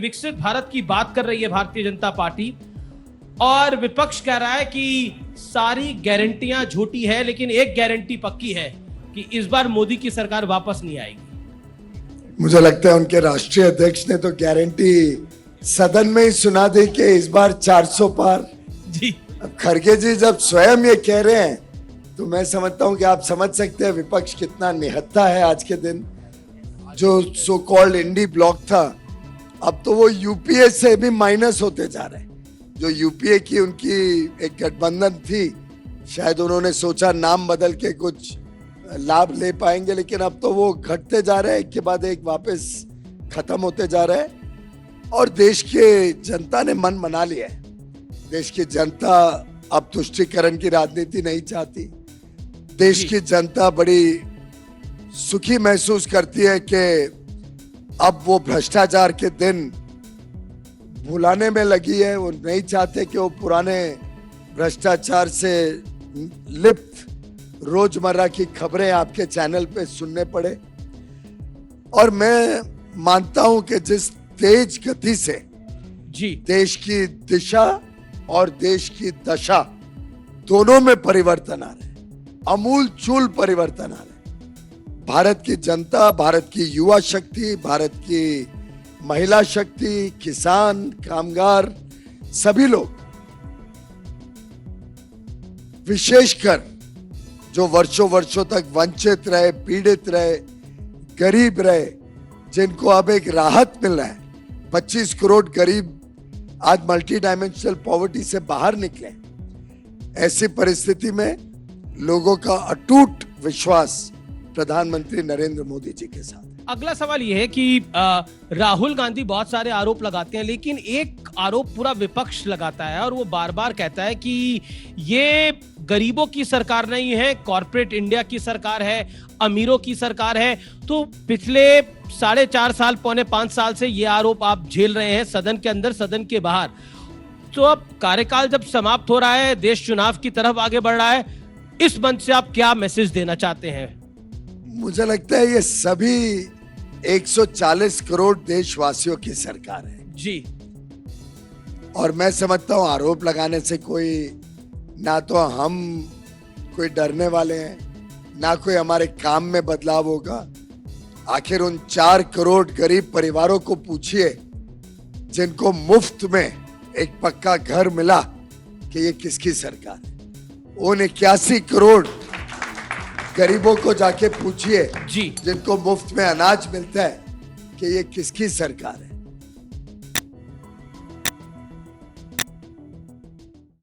विकसित भारत की बात कर रही है भारतीय जनता पार्टी, और विपक्ष कह रहा है कि सारी गारंटियां झूठी है, लेकिन एक गारंटी पक्की है कि इस बार मोदी की सरकार वापस नहीं आएगी। मुझे लगता है उनके राष्ट्रीय अध्यक्ष ने तो गारंटी सदन में ही सुना दी कि इस बार 400 पार। जी, अब खड़गे जी जब स्वयं ये कह रहे हैं तो मैं समझता हूं कि आप समझ सकते हैं विपक्ष कितना निहत्था है आज के दिन। जो सो कॉल्ड इंडी ब्लॉक था, अब तो वो यूपीए से भी माइनस होते जा रहे हैं। जो यूपीए की उनकी एक गठबंधन थी, शायद उन्होंने सोचा नाम बदल के कुछ लाभ ले पाएंगे, लेकिन अब तो वो घटते जा रहे हैं, एक के बाद एक वापस खत्म होते जा रहे हैं। और देश के जनता ने मन बना लिया है। देश की जनता अब तुष्टीकरण की राजनीति नहीं चाहती। देश की जनता बड़ी सुखी महसूस करती है कि अब वो भ्रष्टाचार के दिन भुलाने में लगी है। वो नहीं चाहते कि वो पुराने भ्रष्टाचार से लिप्त रोजमर्रा की खबरें आपके चैनल पे सुनने पड़े। और मैं मानता हूं कि जिस तेज गति से जी, देश की दिशा और देश की दशा दोनों में परिवर्तन आ रहे हैं, अमूल चूल परिवर्तन आ रहे हैं। भारत की जनता, भारत की युवा शक्ति, भारत की महिला शक्ति, किसान, कामगार, सभी लोग, विशेषकर जो वर्षों वर्षों तक वंचित रहे, पीड़ित रहे, गरीब रहे, जिनको अब एक राहत मिल रहा है। 25 करोड़ गरीब आज मल्टी डायमेंशनल पॉवर्टी से बाहर निकले। ऐसी परिस्थिति में लोगों का अटूट विश्वास प्रधानमंत्री नरेंद्र मोदी जी के साथ। अगला सवाल यह है कि राहुल गांधी बहुत सारे आरोप लगाते हैं, लेकिन एक आरोप पूरा विपक्ष लगाता है और वो बार बार कहता है कि ये गरीबों की सरकार नहीं है, कॉर्पोरेट इंडिया की सरकार है, अमीरों की सरकार है। तो पिछले 4.5 साल, पौने 5 साल से ये आरोप आप झेल रहे हैं, सदन के अंदर, सदन के बाहर। तो अब कार्यकाल जब समाप्त हो रहा है, देश चुनाव की तरफ आगे बढ़ रहा है, इस मंच से आप क्या मैसेज देना चाहते हैं? मुझे लगता है ये सभी 140 करोड़ देशवासियों की सरकार है जी। और मैं समझता हूं आरोप लगाने से कोई, ना तो हम कोई डरने वाले हैं, ना कोई हमारे काम में बदलाव होगा। आखिर उन 4 करोड़ गरीब परिवारों को पूछिए जिनको मुफ्त में एक पक्का घर मिला कि ये किसकी सरकार है। उन 81 करोड़ गरीबों को जाके पूछिए जी, जिनको मुफ्त में अनाज मिलता है कि ये किसकी सरकार है।